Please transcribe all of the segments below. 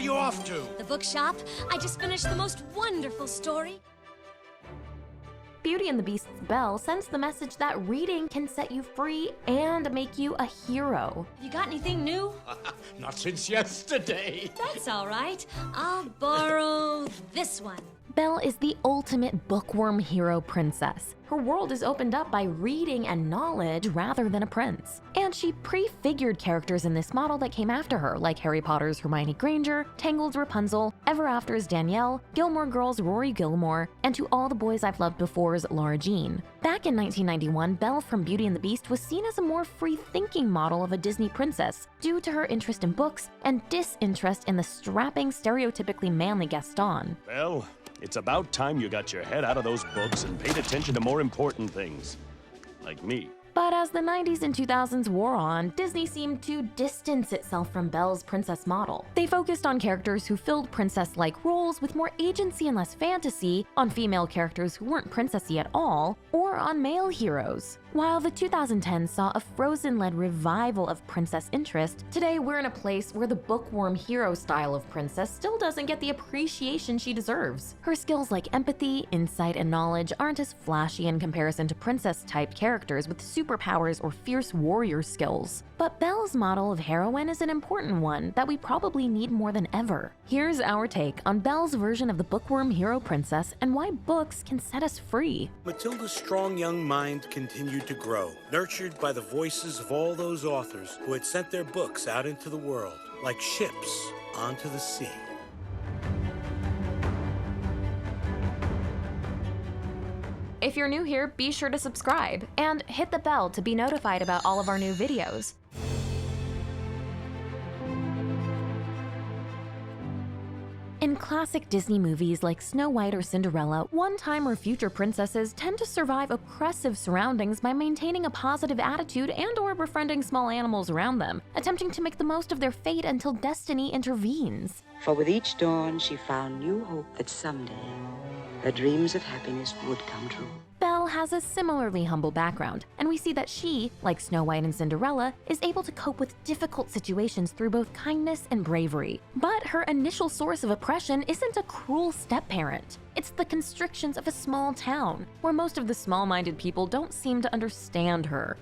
you off to? The bookshop. I just finished the most wonderful story. Beauty and the Beast's Belle sends the message that reading can set you free and make you a hero. Have you got anything new? Not since yesterday. That's all right. I'll borrow this one. Belle is the ultimate bookworm hero princess. Her world is opened up by reading and knowledge rather than a prince. And she prefigured characters in this model that came after her, like Harry Potter's Hermione Granger, Tangled Rapunzel, Ever After's Danielle, Gilmore Girls' Rory Gilmore, and To All the Boys I've Loved Before's Lara Jean. Back in 1991, Belle from Beauty and the Beast was seen as a more free-thinking model of a Disney princess due to her interest in books and disinterest in the strapping, stereotypically manly Gaston. Belle, it's about time you got your head out of those books and paid attention to more important things. Like me. But as the 90s and 2000s wore on, Disney seemed to distance itself from Belle's princess model. They focused on characters who filled princess-like roles with more agency and less fantasy, on female characters who weren't princessy at all, or on male heroes. While the 2010s saw a Frozen-led revival of princess interest, today we're in a place where the bookworm hero style of princess still doesn't get the appreciation she deserves. Her skills like empathy, insight, and knowledge aren't as flashy in comparison to princess-type characters with superpowers or fierce warrior skills. But Belle's model of heroine is an important one that we probably need more than ever. Here's our take on Belle's version of the bookworm hero princess and why books can set us free. Matilda's strong young mind continued to grow, nurtured by the voices of all those authors who had sent their books out into the world, like ships onto the sea. If you're new here, be sure to subscribe and hit the bell to be notified about all of our new videos. In classic Disney movies like Snow White or Cinderella, one-time or future princesses tend to survive oppressive surroundings by maintaining a positive attitude and/or befriending small animals around them, attempting to make the most of their fate until destiny intervenes. For with each dawn she found new hope that someday her dreams of happiness would come true. Belle has a similarly humble background, and we see that she, like Snow White and Cinderella, is able to cope with difficult situations through both kindness and bravery. But her initial source of oppression isn't a cruel step-parent. It's the constrictions of a small town, where most of the small-minded people don't seem to understand her.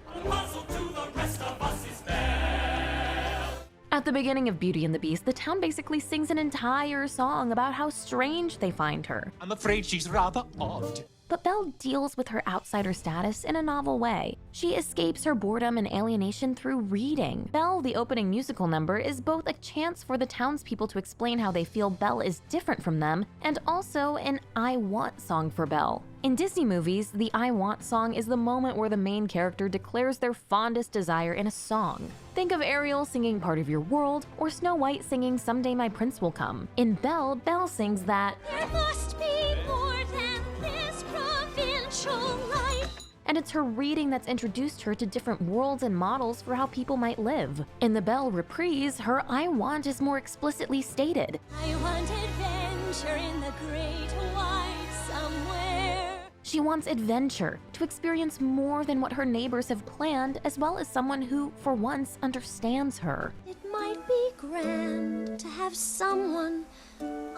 At the beginning of Beauty and the Beast, the town basically sings an entire song about how strange they find her. I'm afraid she's rather odd. But Belle deals with her outsider status in a novel way. She escapes her boredom and alienation through reading. Belle, the opening musical number, is both a chance for the townspeople to explain how they feel Belle is different from them, and also an I Want song for Belle. In Disney movies, the I Want song is the moment where the main character declares their fondest desire in a song. Think of Ariel singing Part of Your World, or Snow White singing Someday My Prince Will Come. In Belle, Belle sings that There must be more than this provincial life. And it's her reading that's introduced her to different worlds and models for how people might live. In the Belle reprise, her I Want is more explicitly stated. I want adventure in the great wide somewhere. She wants adventure, to experience more than what her neighbors have planned, as well as someone who, for once, understands her. It might be grand to have someone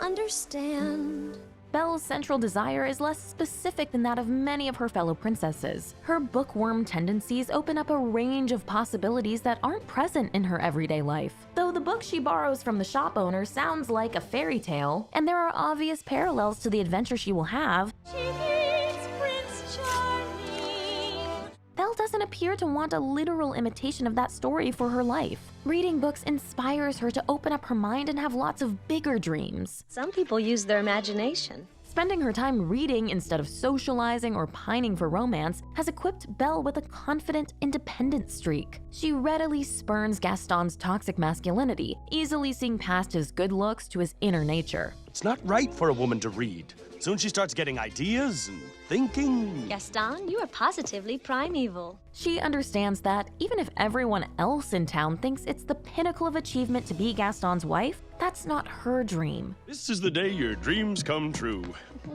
understand. Belle's central desire is less specific than that of many of her fellow princesses. Her bookworm tendencies open up a range of possibilities that aren't present in her everyday life. Though the book she borrows from the shop owner sounds like a fairy tale, and there are obvious parallels to the adventure she will have, She is Prince Charming. Belle doesn't appear to want a literal imitation of that story for her life. Reading books inspires her to open up her mind and have lots of bigger dreams. Some people use their imagination. Spending her time reading instead of socializing or pining for romance has equipped Belle with a confident, independent streak. She readily spurns Gaston's toxic masculinity, easily seeing past his good looks to his inner nature. It's not right for a woman to read. Soon she starts getting ideas and thinking. Gaston, you are positively primeval. She understands that even if everyone else in town thinks it's the pinnacle of achievement to be Gaston's wife, that's not her dream. This is the day your dreams come true.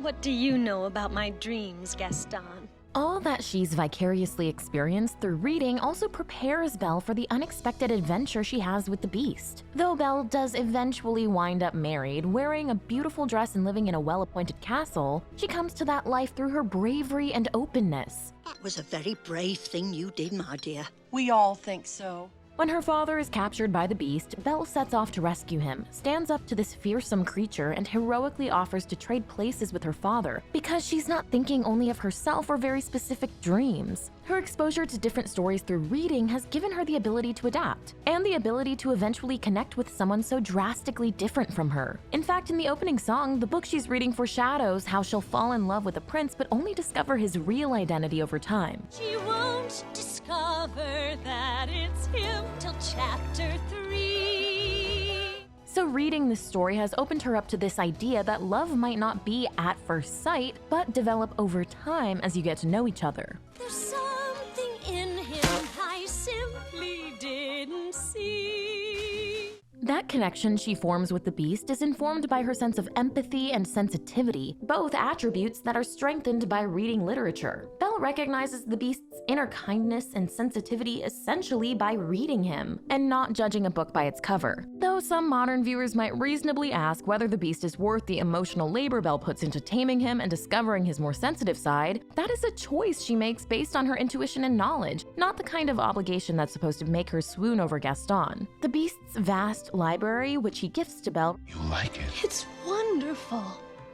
What do you know about my dreams, Gaston? All that she's vicariously experienced through reading also prepares Belle for the unexpected adventure she has with the Beast. Though Belle does eventually wind up married, wearing a beautiful dress and living in a well-appointed castle, she comes to that life through her bravery and openness. That was a very brave thing you did, my dear. We all think so. When her father is captured by the Beast, Belle sets off to rescue him, stands up to this fearsome creature, and heroically offers to trade places with her father because she's not thinking only of herself or very specific dreams. Her exposure to different stories through reading has given her the ability to adapt, and the ability to eventually connect with someone so drastically different from her. In fact, in the opening song, the book she's reading foreshadows how she'll fall in love with a prince but only discover his real identity over time. She won't discover that it's him till chapter 3. So reading this story has opened her up to this idea that love might not be at first sight, but develop over time as you get to know each other. There's something in him I simply didn't see. That connection she forms with the Beast is informed by her sense of empathy and sensitivity, both attributes that are strengthened by reading literature. Belle recognizes the Beast's inner kindness and sensitivity essentially by reading him, and not judging a book by its cover. Though some modern viewers might reasonably ask whether the Beast is worth the emotional labor Belle puts into taming him and discovering his more sensitive side, that is a choice she makes based on her intuition and knowledge, not the kind of obligation that's supposed to make her swoon over Gaston. The Beast's vast library, which he gifts to Belle, You like it? It's wonderful.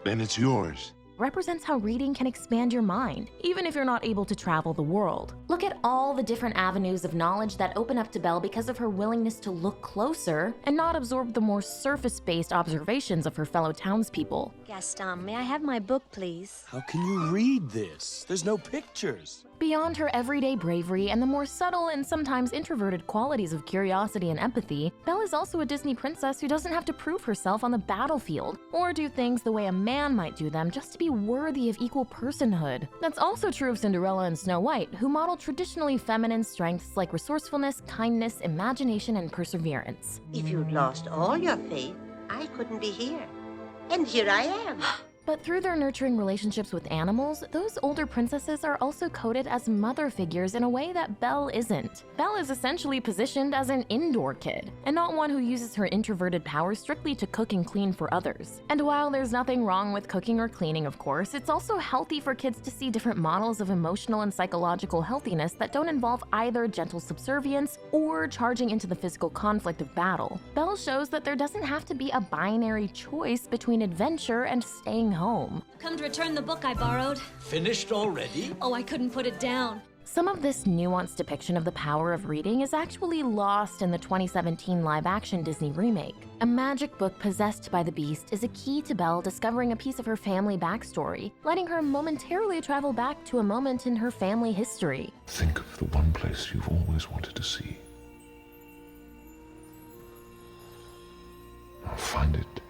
Then it's yours. represents how reading can expand your mind, even if you're not able to travel the world. Look at all the different avenues of knowledge that open up to Belle because of her willingness to look closer and not absorb the more surface-based observations of her fellow townspeople. Gaston, may I have my book, please? How can you read this? There's no pictures. Beyond her everyday bravery and the more subtle and sometimes introverted qualities of curiosity and empathy, Belle is also a Disney princess who doesn't have to prove herself on the battlefield or do things the way a man might do them just to be worthy of equal personhood. That's also true of Cinderella and Snow White, who model traditionally feminine strengths like resourcefulness, kindness, imagination, and perseverance. If you'd lost all your faith, I couldn't be here. And here I am. But through their nurturing relationships with animals, those older princesses are also coded as mother figures in a way that Belle isn't. Belle is essentially positioned as an indoor kid, and not one who uses her introverted powers strictly to cook and clean for others. And while there's nothing wrong with cooking or cleaning, of course, it's also healthy for kids to see different models of emotional and psychological healthiness that don't involve either gentle subservience or charging into the physical conflict of battle. Belle shows that there doesn't have to be a binary choice between adventure and staying home. Come to return the book I borrowed. Finished already? Oh, I couldn't put it down. Some of this nuanced depiction of the power of reading is actually lost in the 2017 live-action Disney remake. A magic book possessed by the Beast is a key to Belle discovering a piece of her family backstory, letting her momentarily travel back to a moment in her family history. Think of the one place you've always wanted to see. Now find it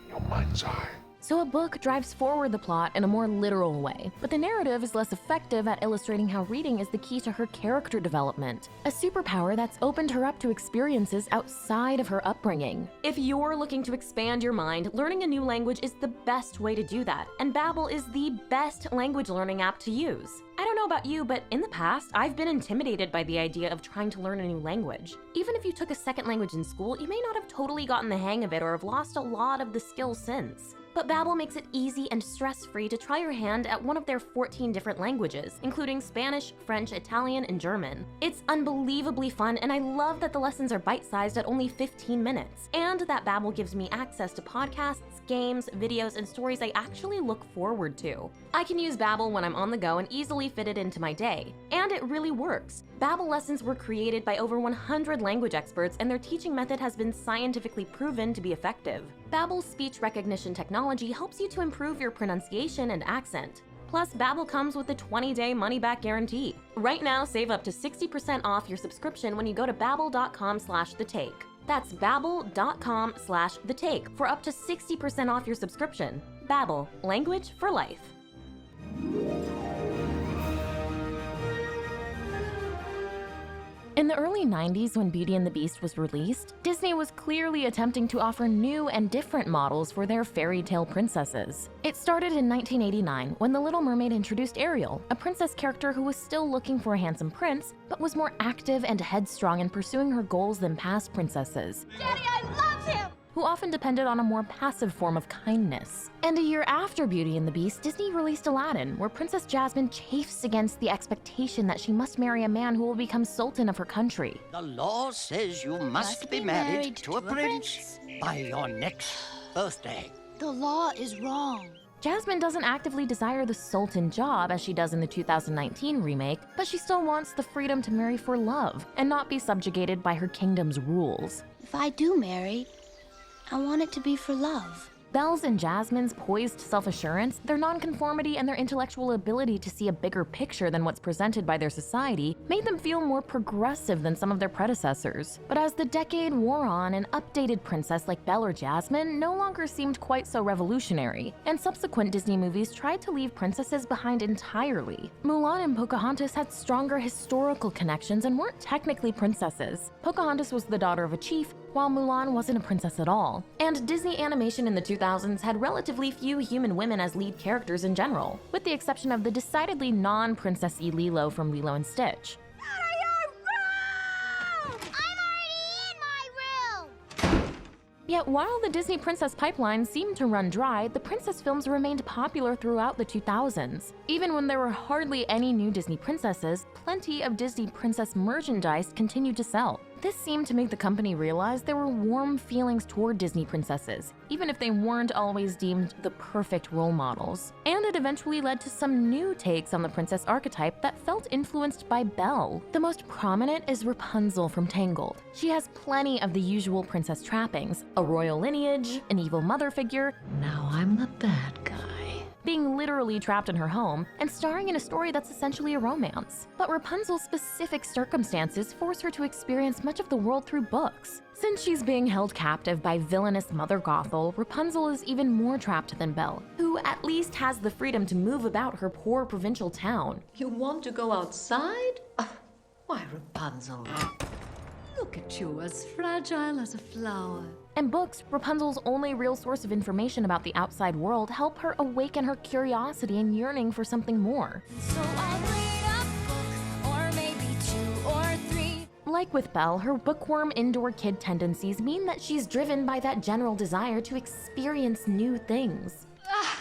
in your mind's eye. So a book drives forward the plot in a more literal way, but the narrative is less effective at illustrating how reading is the key to her character development, a superpower that's opened her up to experiences outside of her upbringing. If you're looking to expand your mind, learning a new language is the best way to do that, and Babbel is the best language learning app to use. I don't know about you, but in the past, I've been intimidated by the idea of trying to learn a new language. Even if you took a second language in school, you may not have totally gotten the hang of it or have lost a lot of the skills since. But Babbel makes it easy and stress-free to try your hand at one of their 14 different languages, including Spanish, French, Italian, and German. It's unbelievably fun, and I love that the lessons are bite-sized at only 15 minutes, and that Babbel gives me access to podcasts, games, videos, and stories I actually look forward to. I can use Babbel when I'm on the go and easily fit it into my day, and it really works. Babbel lessons were created by over 100 language experts, and their teaching method has been scientifically proven to be effective. Babbel's speech recognition technology helps you to improve your pronunciation and accent. Plus, Babbel comes with a 20-day money-back guarantee. Right now, save up to 60% off your subscription when you go to babbel.com/thetake. That's babbel.com/thetake for up to 60% off your subscription. Babbel, language for life. In the early 90s, when Beauty and the Beast was released, Disney was clearly attempting to offer new and different models for their fairy tale princesses. It started in 1989 when The Little Mermaid introduced Ariel, a princess character who was still looking for a handsome prince, but was more active and headstrong in pursuing her goals than past princesses. Daddy, I love him! Who often depended on a more passive form of kindness. And a year after Beauty and the Beast, Disney released Aladdin, where Princess Jasmine chafes against the expectation that she must marry a man who will become sultan of her country. The law says you must be married to a prince by your next birthday. The law is wrong. Jasmine doesn't actively desire the sultan job as she does in the 2019 remake, but she still wants the freedom to marry for love and not be subjugated by her kingdom's rules. If I do marry, I want it to be for love. Belle's and Jasmine's poised self-assurance, their nonconformity, and their intellectual ability to see a bigger picture than what's presented by their society made them feel more progressive than some of their predecessors. But as the decade wore on, an updated princess like Belle or Jasmine no longer seemed quite so revolutionary, and subsequent Disney movies tried to leave princesses behind entirely. Mulan and Pocahontas had stronger historical connections and weren't technically princesses. Pocahontas was the daughter of a chief, while Mulan wasn't a princess at all. And Disney animation in the 2000s had relatively few human women as lead characters in general, with the exception of the decidedly non-princessy Lilo from Lilo and Stitch. Yet while the Disney princess pipeline seemed to run dry, the princess films remained popular throughout the 2000s. Even when there were hardly any new Disney princesses, plenty of Disney princess merchandise continued to sell. This seemed to make the company realize there were warm feelings toward Disney princesses, even if they weren't always deemed the perfect role models. And it eventually led to some new takes on the princess archetype that felt influenced by Belle. The most prominent is Rapunzel from Tangled. She has plenty of the usual princess trappings, a royal lineage, an evil mother figure. Now I'm the bad guy. Being literally trapped in her home, and starring in a story that's essentially a romance. But Rapunzel's specific circumstances force her to experience much of the world through books. Since she's being held captive by villainous Mother Gothel, Rapunzel is even more trapped than Belle, who at least has the freedom to move about her poor provincial town. You want to go outside? Why, Rapunzel? Look at you, as fragile as a flower. In books, Rapunzel's only real source of information about the outside world help her awaken her curiosity and yearning for something more. So I'll read a book, or maybe 2 or 3. Like with Belle, her bookworm indoor kid tendencies mean that she's driven by that general desire to experience new things.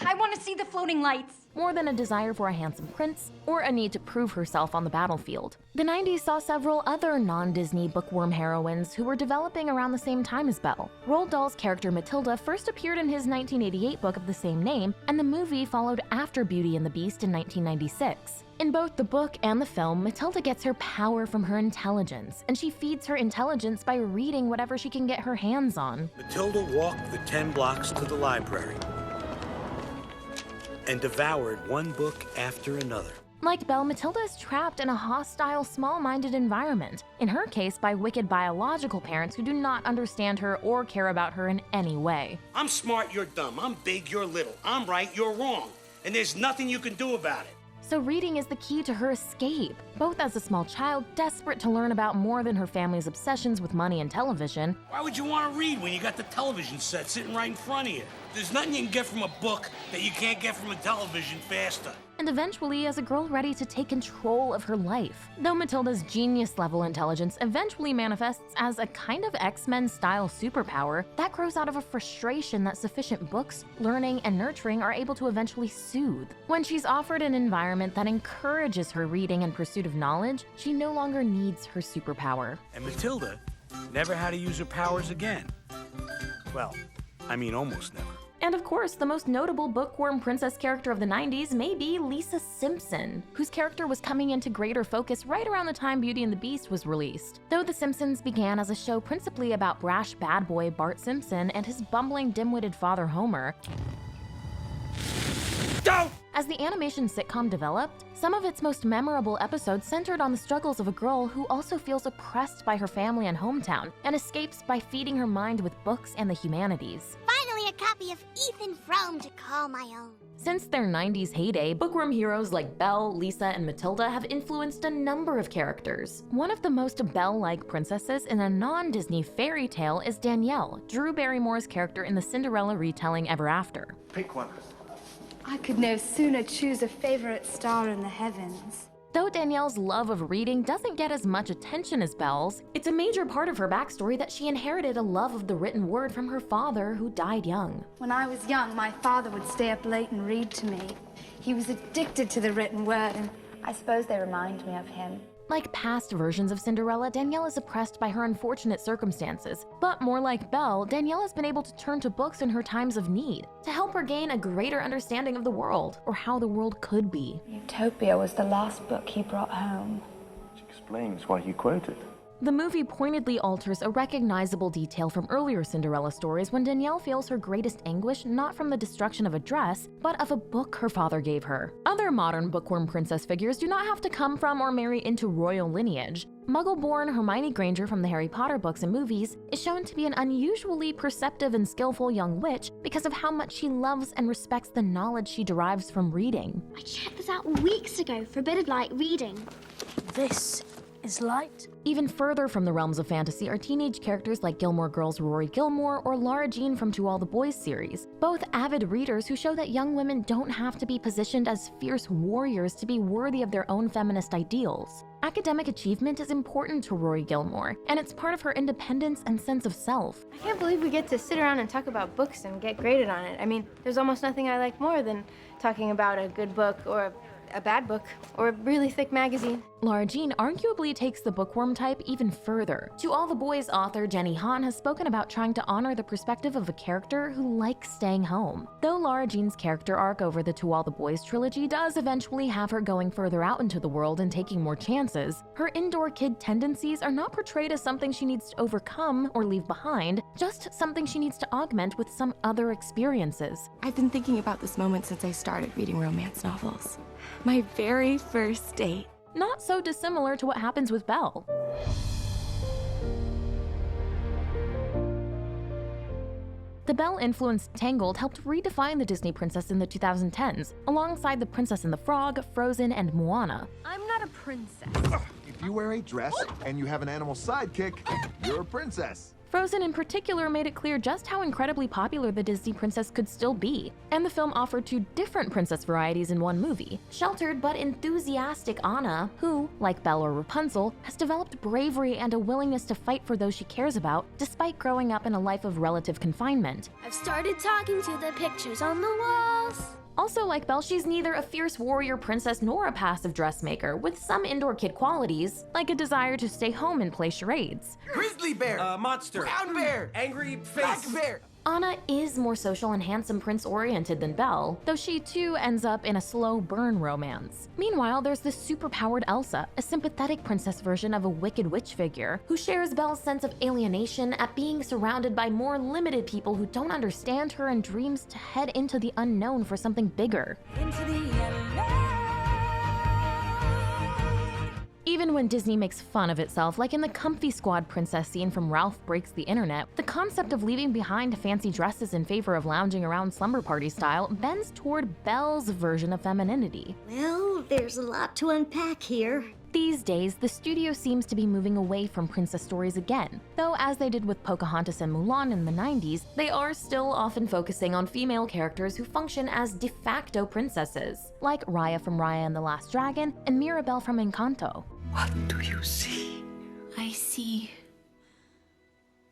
I want to see the floating lights. More than a desire for a handsome prince or a need to prove herself on the battlefield. The 90s saw several other non-Disney bookworm heroines who were developing around the same time as Belle. Roald Dahl's character Matilda first appeared in his 1988 book of the same name, and the movie followed after Beauty and the Beast in 1996. In both the book and the film, Matilda gets her power from her intelligence, and she feeds her intelligence by reading whatever she can get her hands on. Matilda walked the 10 blocks to the library and devoured one book after another. Like Belle, Matilda is trapped in a hostile, small-minded environment, in her case by wicked biological parents who do not understand her or care about her in any way. I'm smart, you're dumb. I'm big, you're little. I'm right, you're wrong. And there's nothing you can do about it. So reading is the key to her escape, both as a small child desperate to learn about more than her family's obsessions with money and television. Why would you want to read when you got the television set sitting right in front of you? There's nothing you can get from a book that you can't get from a television faster. And eventually as a girl ready to take control of her life. Though Matilda's genius-level intelligence eventually manifests as a kind of X-Men style superpower, that grows out of a frustration that sufficient books, learning, and nurturing are able to eventually soothe. When she's offered an environment that encourages her reading and pursuit of knowledge, she no longer needs her superpower. And Matilda never had to use her powers again. Well, I mean almost never. And of course, the most notable bookworm princess character of the 90s may be Lisa Simpson, whose character was coming into greater focus right around the time Beauty and the Beast was released. Though The Simpsons began as a show principally about brash bad boy Bart Simpson and his bumbling dim-witted father Homer, as the animation sitcom developed, some of its most memorable episodes centered on the struggles of a girl who also feels oppressed by her family and hometown and escapes by feeding her mind with books and the humanities. Finally, a copy of Ethan Frome to call my own. Since their 90s heyday, Bookworm heroes like Belle, Lisa, and Matilda have influenced a number of characters. One of the most Belle-like princesses in a non-Disney fairy tale is Danielle, Drew Barrymore's character in the Cinderella retelling Ever After. Pick one. I could no sooner choose a favorite star in the heavens. Though Danielle's love of reading doesn't get as much attention as Belle's, it's a major part of her backstory that she inherited a love of the written word from her father, who died young. When I was young, my father would stay up late and read to me. He was addicted to the written word, and I suppose they remind me of him. Like past versions of Cinderella, Danielle is oppressed by her unfortunate circumstances. But more like Belle, Danielle has been able to turn to books in her times of need to help her gain a greater understanding of the world, or how the world could be. Utopia was the last book he brought home. Which explains why he quoted. The movie pointedly alters a recognizable detail from earlier Cinderella stories when Danielle feels her greatest anguish not from the destruction of a dress, but of a book her father gave her. Other modern Bookworm princess figures do not have to come from or marry into royal lineage. Muggle-born Hermione Granger from the Harry Potter books and movies is shown to be an unusually perceptive and skillful young witch because of how much she loves and respects the knowledge she derives from reading. I checked this out weeks ago, Forbidden Light reading. This is light. Even further from the realms of fantasy are teenage characters like Gilmore Girls Rory Gilmore or Lara Jean from To All the Boys series, both avid readers who show that young women don't have to be positioned as fierce warriors to be worthy of their own feminist ideals. Academic achievement is important to Rory Gilmore, and it's part of her independence and sense of self. I can't believe we get to sit around and talk about books and get graded on it. I mean, there's almost nothing I like more than talking about a good book or a bad book or a really thick magazine. Lara Jean arguably takes the bookworm type even further. To All the Boys author Jenny Han has spoken about trying to honor the perspective of a character who likes staying home. Though Lara Jean's character arc over the To All the Boys trilogy does eventually have her going further out into the world and taking more chances, her indoor kid tendencies are not portrayed as something she needs to overcome or leave behind, just something she needs to augment with some other experiences. I've been thinking about this moment since I started reading romance novels. My very first date. Not so dissimilar to what happens with Belle. The Belle-influenced Tangled helped redefine the Disney princess in the 2010s, alongside The Princess and the Frog, Frozen, and Moana. I'm not a princess. If you wear a dress and you have an animal sidekick, you're a princess. Frozen in particular made it clear just how incredibly popular the Disney princess could still be, and the film offered two different princess varieties in one movie. Sheltered but enthusiastic Anna, who, like Belle or Rapunzel, has developed bravery and a willingness to fight for those she cares about, despite growing up in a life of relative confinement. I've started talking to the pictures on the walls. Also, like Belle, she's neither a fierce warrior princess nor a passive dressmaker, with some indoor kid qualities, like a desire to stay home and play charades. Grizzly bear! Monster! Brown bear! Angry face! Black bear! Anna is more social and handsome prince-oriented than Belle, though she too ends up in a slow burn romance. Meanwhile, there's the superpowered Elsa, a sympathetic princess version of a wicked witch figure, who shares Belle's sense of alienation at being surrounded by more limited people who don't understand her and dreams to head into the unknown for something bigger. Into the unknown. Even when Disney makes fun of itself, like in the Comfy Squad princess scene from Ralph Breaks the Internet, the concept of leaving behind fancy dresses in favor of lounging around slumber party style bends toward Belle's version of femininity. Well, there's a lot to unpack here. These days, the studio seems to be moving away from princess stories again, though as they did with Pocahontas and Mulan in the 90s, they are still often focusing on female characters who function as de facto princesses, like Raya from Raya and the Last Dragon and Mirabelle from Encanto. What do you see? I see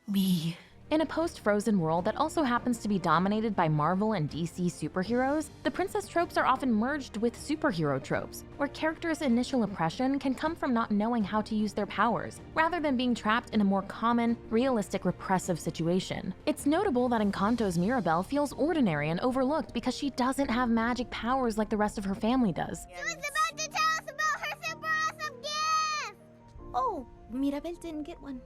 me. In a post-Frozen world that also happens to be dominated by Marvel and DC superheroes, the princess tropes are often merged with superhero tropes, where characters' initial oppression can come from not knowing how to use their powers, rather than being trapped in a more common, realistic, repressive situation. It's notable that Encanto's Mirabelle feels ordinary and overlooked because she doesn't have magic powers like the rest of her family does. She was about to tell us about her super awesome gift! Oh, Mirabelle didn't get one.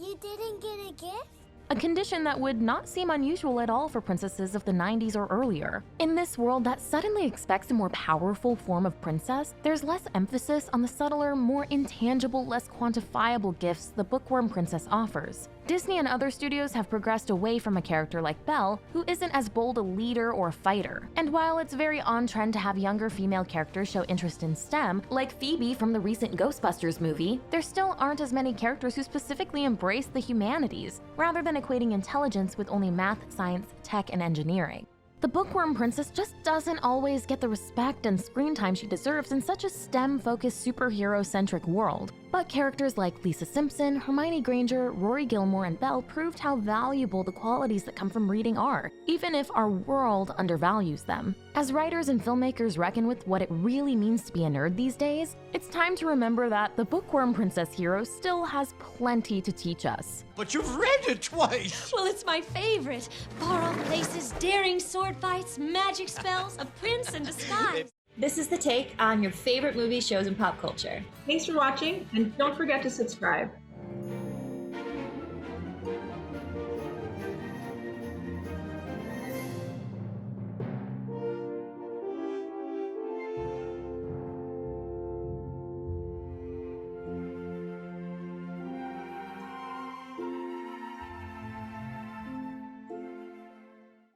You didn't get a gift? A condition that would not seem unusual at all for princesses of the 90s or earlier. In this world that suddenly expects a more powerful form of princess, there's less emphasis on the subtler, more intangible, less quantifiable gifts the Bookworm princess offers. Disney and other studios have progressed away from a character like Belle, who isn't as bold a leader or fighter. And while it's very on trend to have younger female characters show interest in STEM, like Phoebe from the recent Ghostbusters movie, there still aren't as many characters who specifically embrace the humanities, rather than equating intelligence with only math, science, tech, and engineering. The Bookworm princess just doesn't always get the respect and screen time she deserves in such a STEM-focused superhero-centric world. But characters like Lisa Simpson, Hermione Granger, Rory Gilmore, and Belle proved how valuable the qualities that come from reading are, even if our world undervalues them. As writers and filmmakers reckon with what it really means to be a nerd these days, it's time to remember that the Bookworm princess hero still has plenty to teach us. But you've read it twice! Well, it's my favorite. Far-off places, daring sword fights, magic spells, a prince in disguise. This is the take on your favorite movies, shows, and pop culture. Thanks for watching, and don't forget to subscribe.